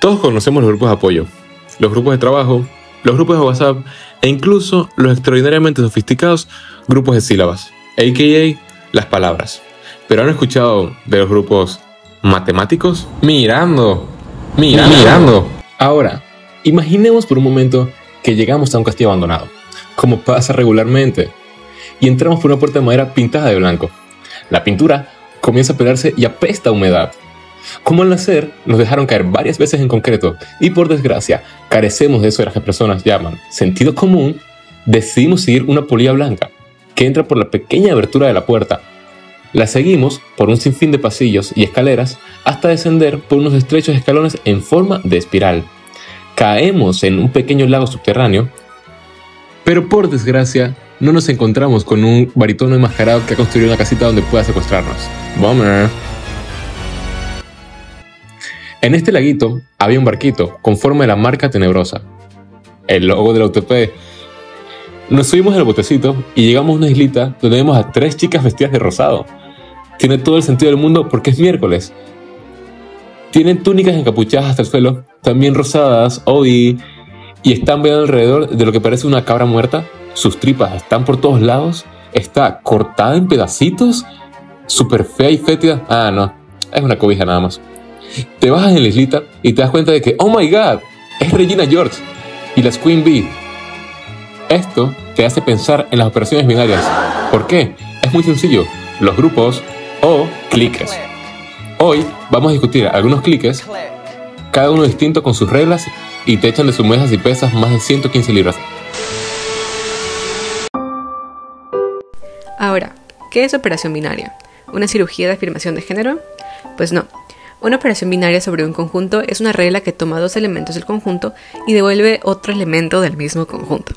Todos conocemos los grupos de apoyo, los grupos de trabajo, los grupos de WhatsApp e incluso los extraordinariamente sofisticados grupos de sílabas, a.k.a. las palabras. ¿Pero han escuchado de los grupos matemáticos? Mirando. Ahora, imaginemos por un momento que llegamos a un castillo abandonado, como pasa regularmente, y entramos por una puerta de madera pintada de blanco. La pintura comienza a pelarse y apesta a humedad. Como al nacer, nos dejaron caer varias veces en concreto y por desgracia, carecemos de eso que las personas llaman sentido común, decidimos seguir una polilla blanca que entra por la pequeña abertura de la puerta. La seguimos por un sinfín de pasillos y escaleras hasta descender por unos estrechos escalones en forma de espiral. Caemos en un pequeño lago subterráneo, pero por desgracia no nos encontramos con un barítono enmascarado que ha construido una casita donde pueda secuestrarnos. Bummer. En este laguito había un barquito con forma de la marca tenebrosa, el logo de la UTP. Nos subimos en el botecito y llegamos a una islita donde vemos a 3 chicas vestidas de rosado. Tiene todo el sentido del mundo porque es miércoles. Tienen túnicas encapuchadas hasta el suelo, también rosadas, y están viendo alrededor de lo que parece una cabra muerta. Sus tripas están por todos lados, está cortada en pedacitos, súper fea y fétida. Ah, no, es una cobija nada más. Te bajas en la islita y te das cuenta de que, oh my god, es Regina George y las Queen Bee. Esto te hace pensar en las operaciones binarias. ¿Por qué? Es muy sencillo, los grupos o cliques. Hoy vamos a discutir algunos cliques, cada uno distinto con sus reglas, y te echan de sus mesas y pesas más de 115 libras. Ahora, ¿qué es operación binaria? ¿Una cirugía de afirmación de género? Pues no. Una operación binaria sobre un conjunto es una regla que toma 2 elementos del conjunto y devuelve otro elemento del mismo conjunto.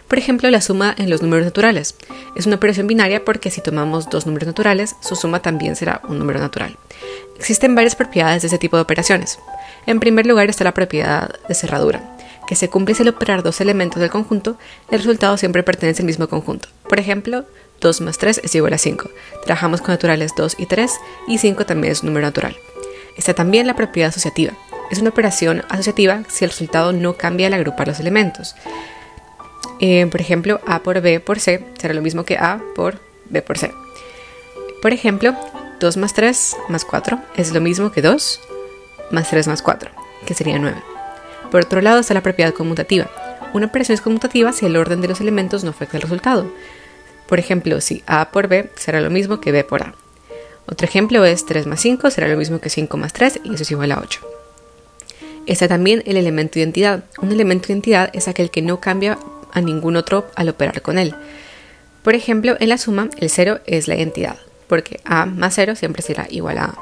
Por ejemplo, la suma en los números naturales. Es una operación binaria porque si tomamos 2 números naturales, su suma también será un número natural. Existen varias propiedades de este tipo de operaciones. En primer lugar está la propiedad de cerradura, que se cumple si al operar 2 elementos del conjunto, el resultado siempre pertenece al mismo conjunto. Por ejemplo, 2 más 3 es igual a 5. Trabajamos con naturales 2 y 3, y 5 también es un número natural. Está también la propiedad asociativa. Es una operación asociativa si el resultado no cambia al agrupar los elementos. Por ejemplo, A por B por C será lo mismo que A por B por C. Por ejemplo, 2 más 3 más 4 es lo mismo que 2 más 3 más 4, que sería 9. Por otro lado está la propiedad conmutativa. Una operación es conmutativa si el orden de los elementos no afecta el resultado. Por ejemplo, si A por B será lo mismo que B por A. Otro ejemplo es 3 más 5 será lo mismo que 5 más 3 y eso es igual a 8. Está también el elemento identidad. Un elemento identidad es aquel que no cambia a ningún otro al operar con él. Por ejemplo, en la suma, el 0 es la identidad, porque A más 0 siempre será igual a A.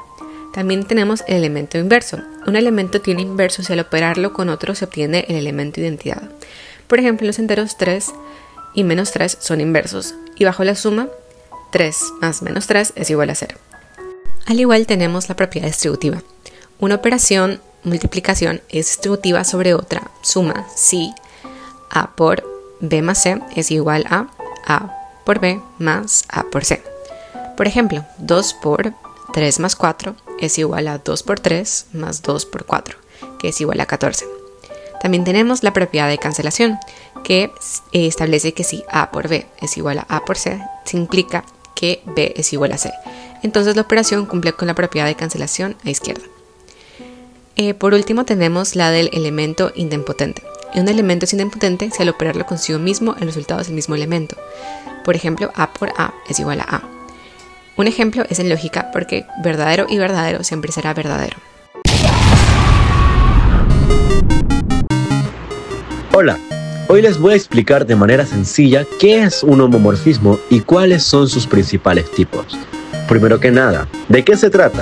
También tenemos el elemento inverso. Un elemento tiene inverso si al operarlo con otro se obtiene el elemento identidad. Por ejemplo, los enteros 3 y menos 3 son inversos, y bajo la suma, 3 más menos 3 es igual a 0. Al igual tenemos la propiedad distributiva. Una operación multiplicación es distributiva sobre otra suma si A por B más C es igual a A por B más A por C. Por ejemplo, 2 por 3 más 4 es igual a 2 por 3 más 2 por 4, que es igual a 14. También tenemos la propiedad de cancelación, que establece que si A por B es igual a A por C, se implica que B es igual a C. Entonces la operación cumple con la propiedad de cancelación a izquierda. Por último tenemos la del elemento idempotente. Un elemento es idempotente si al operarlo consigo mismo el resultado es el mismo elemento. Por ejemplo, A por A es igual a A. Un ejemplo es en lógica porque verdadero y verdadero siempre será verdadero. Hola, hoy les voy a explicar de manera sencilla qué es un homomorfismo y cuáles son sus principales tipos. Primero que nada, ¿de qué se trata?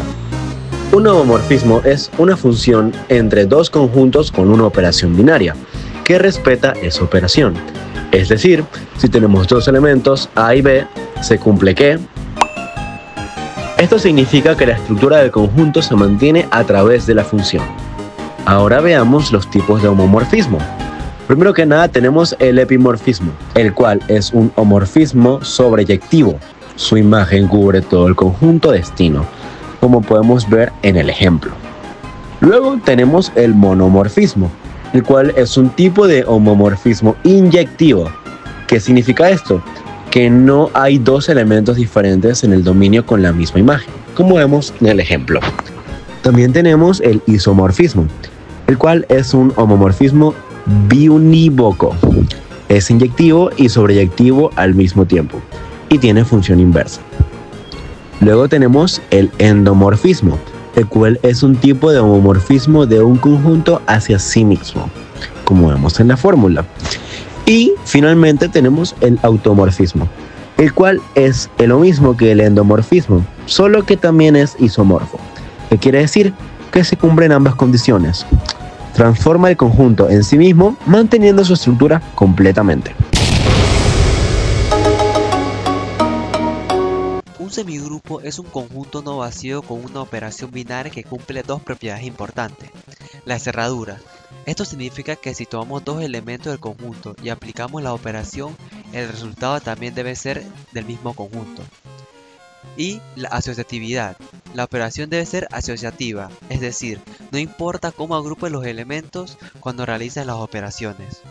Un homomorfismo es una función entre 2 conjuntos con una operación binaria que respeta esa operación. Es decir, si tenemos 2 elementos A y B, se cumple que... Esto significa que la estructura del conjunto se mantiene a través de la función. Ahora veamos los tipos de homomorfismo. Primero que nada tenemos el epimorfismo, el cual es un homomorfismo sobreyectivo. Su imagen cubre todo el conjunto destino, como podemos ver en el ejemplo. Luego tenemos el monomorfismo, el cual es un tipo de homomorfismo inyectivo. ¿Qué significa esto? Que no hay dos elementos diferentes en el dominio con la misma imagen, como vemos en el ejemplo. También tenemos el isomorfismo, el cual es un homomorfismo biunívoco. Es inyectivo y sobreyectivo al mismo tiempo y tiene función inversa. Luego tenemos el endomorfismo, el cual es un tipo de homomorfismo de un conjunto hacia sí mismo, como vemos en la fórmula. Y finalmente tenemos el automorfismo, el cual es lo mismo que el endomorfismo, solo que también es isomorfo, que quiere decir que se cumplen ambas condiciones. Transforma el conjunto en sí mismo, manteniendo su estructura completamente. Un semigrupo es un conjunto no vacío con una operación binaria que cumple dos propiedades importantes. La cerradura. Esto significa que si tomamos dos elementos del conjunto y aplicamos la operación, el resultado también debe ser del mismo conjunto. Y la asociatividad. La operación debe ser asociativa, es decir, no importa cómo agrupes los elementos cuando realizas las operaciones.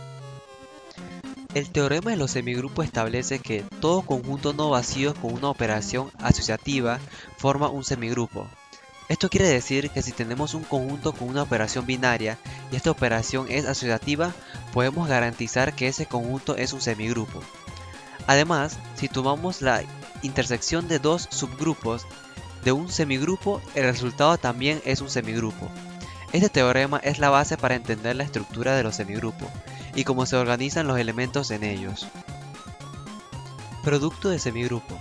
El teorema de los semigrupos establece que todo conjunto no vacío con una operación asociativa forma un semigrupo. Esto quiere decir que si tenemos un conjunto con una operación binaria y esta operación es asociativa, podemos garantizar que ese conjunto es un semigrupo. Además, si tomamos la intersección de dos subgrupos de un semigrupo, el resultado también es un semigrupo. Este teorema es la base para entender la estructura de los semigrupos y cómo se organizan los elementos en ellos. Producto de semigrupo.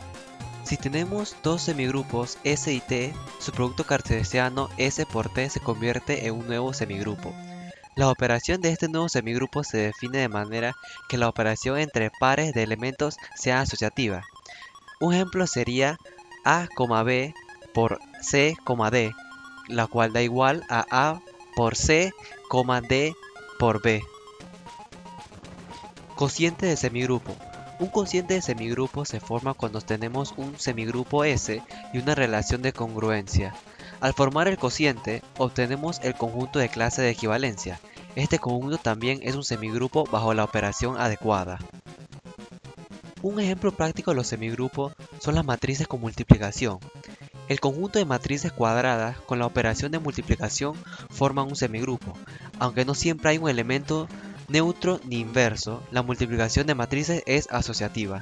Si tenemos dos semigrupos S y T, su producto cartesiano S por T se convierte en un nuevo semigrupo. La operación de este nuevo semigrupo se define de manera que la operación entre pares de elementos sea asociativa. Un ejemplo sería A, B por C, D, la cual da igual a A por C, D por B. Cociente de semigrupo. Un cociente de semigrupo se forma cuando tenemos un semigrupo S y una relación de congruencia. Al formar el cociente, obtenemos el conjunto de clase de equivalencia. Este conjunto también es un semigrupo bajo la operación adecuada. Un ejemplo práctico de los semigrupos son las matrices con multiplicación. El conjunto de matrices cuadradas con la operación de multiplicación forman un semigrupo. Aunque no siempre hay un elemento neutro ni inverso, la multiplicación de matrices es asociativa.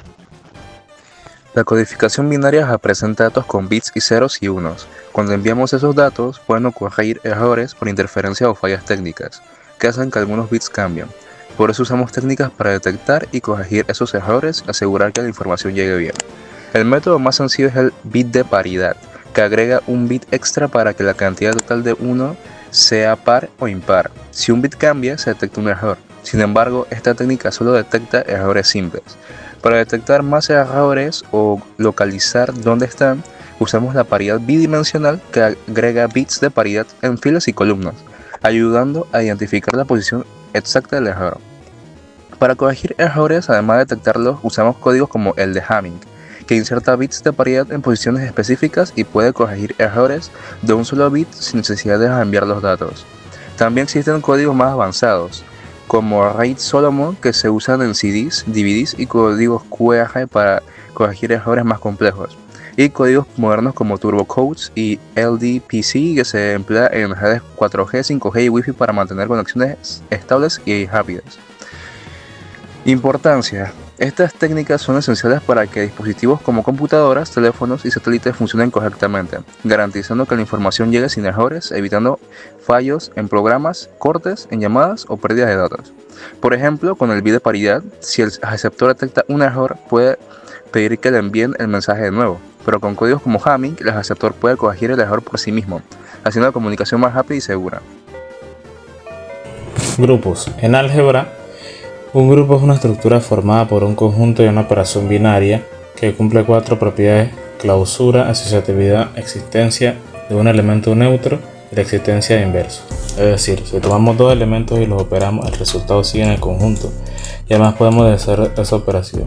La codificación binaria representa datos con bits y ceros y unos. Cuando enviamos esos datos, pueden ocurrir errores por interferencia o fallas técnicas, que hacen que algunos bits cambien. Por eso usamos técnicas para detectar y corregir esos errores y asegurar que la información llegue bien. El método más sencillo es el bit de paridad, que agrega un bit extra para que la cantidad total de 1 sea par o impar. Si un bit cambia, se detecta un error. Sin embargo, esta técnica solo detecta errores simples. Para detectar más errores o localizar dónde están, usamos la paridad bidimensional que agrega bits de paridad en filas y columnas, ayudando a identificar la posición exacta del error. Para corregir errores, además de detectarlos, usamos códigos como el de Hamming, que inserta bits de paridad en posiciones específicas y puede corregir errores de un solo bit sin necesidad de enviar los datos. También existen códigos más avanzados, como Reed-Solomon, que se usan en CDs, DVDs y códigos QR para corregir errores más complejos, y códigos modernos como Turbocodes y LDPC, que se emplea en redes 4G, 5G y Wi-Fi para mantener conexiones estables y rápidas. Importancia. Estas técnicas son esenciales para que dispositivos como computadoras, teléfonos y satélites funcionen correctamente, garantizando que la información llegue sin errores, evitando fallos en programas, cortes en llamadas o pérdidas de datos. Por ejemplo, con el bit de paridad, si el receptor detecta un error, puede pedir que le envíen el mensaje de nuevo, pero con códigos como Hamming, el receptor puede corregir el error por sí mismo, haciendo la comunicación más rápida y segura. Grupos. En álgebra, un grupo es una estructura formada por un conjunto y una operación binaria que cumple 4 propiedades: clausura, asociatividad, existencia de un elemento neutro y la existencia de inverso. Es decir, si tomamos dos elementos y los operamos, el resultado sigue en el conjunto y además podemos hacer esa operación.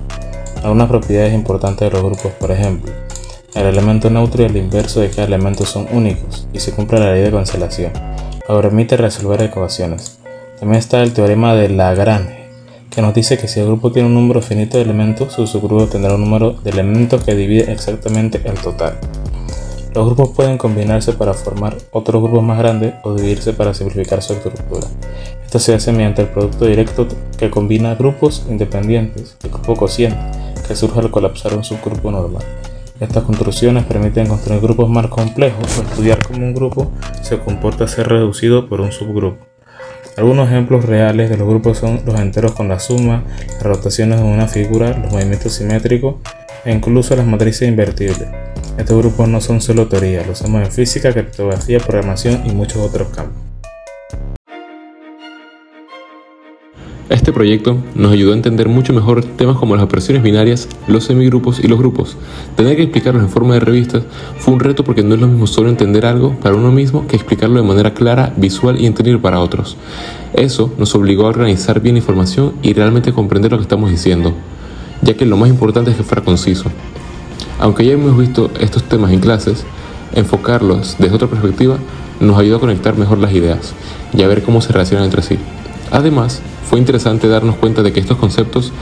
Algunas propiedades importantes de los grupos, por ejemplo, el elemento neutro y el inverso de cada elemento son únicos y se cumple la ley de cancelación. lo que permite resolver ecuaciones. También está el teorema de Lagrange, que nos dice que si el grupo tiene un número finito de elementos, su subgrupo tendrá un número de elementos que divide exactamente el total. Los grupos pueden combinarse para formar otros grupos más grandes o dividirse para simplificar su estructura. Esto se hace mediante el producto directo que combina grupos independientes, el grupo cociente, que surge al colapsar un subgrupo normal. Estas construcciones permiten construir grupos más complejos o estudiar cómo un grupo se comporta al ser reducido por un subgrupo. Algunos ejemplos reales de los grupos son los enteros con la suma, las rotaciones de una figura, los movimientos simétricos e incluso las matrices invertibles. Estos grupos no son solo teoría, los usamos en física, criptografía, programación y muchos otros campos. Este proyecto nos ayudó a entender mucho mejor temas como las operaciones binarias, los semigrupos y los grupos. Tener que explicarlos en forma de revistas fue un reto porque no es lo mismo solo entender algo para uno mismo que explicarlo de manera clara, visual y entendible para otros. Eso nos obligó a organizar bien la información y realmente comprender lo que estamos diciendo, ya que lo más importante es que fuera conciso. Aunque ya hemos visto estos temas en clases, enfocarlos desde otra perspectiva nos ayudó a conectar mejor las ideas y a ver cómo se relacionan entre sí. Además, fue interesante darnos cuenta de que estos conceptos,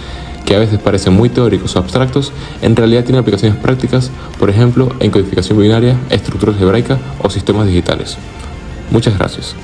que a veces parecen muy teóricos o abstractos, en realidad tienen aplicaciones prácticas, por ejemplo, en codificación binaria, estructura algebraica o sistemas digitales. Muchas gracias.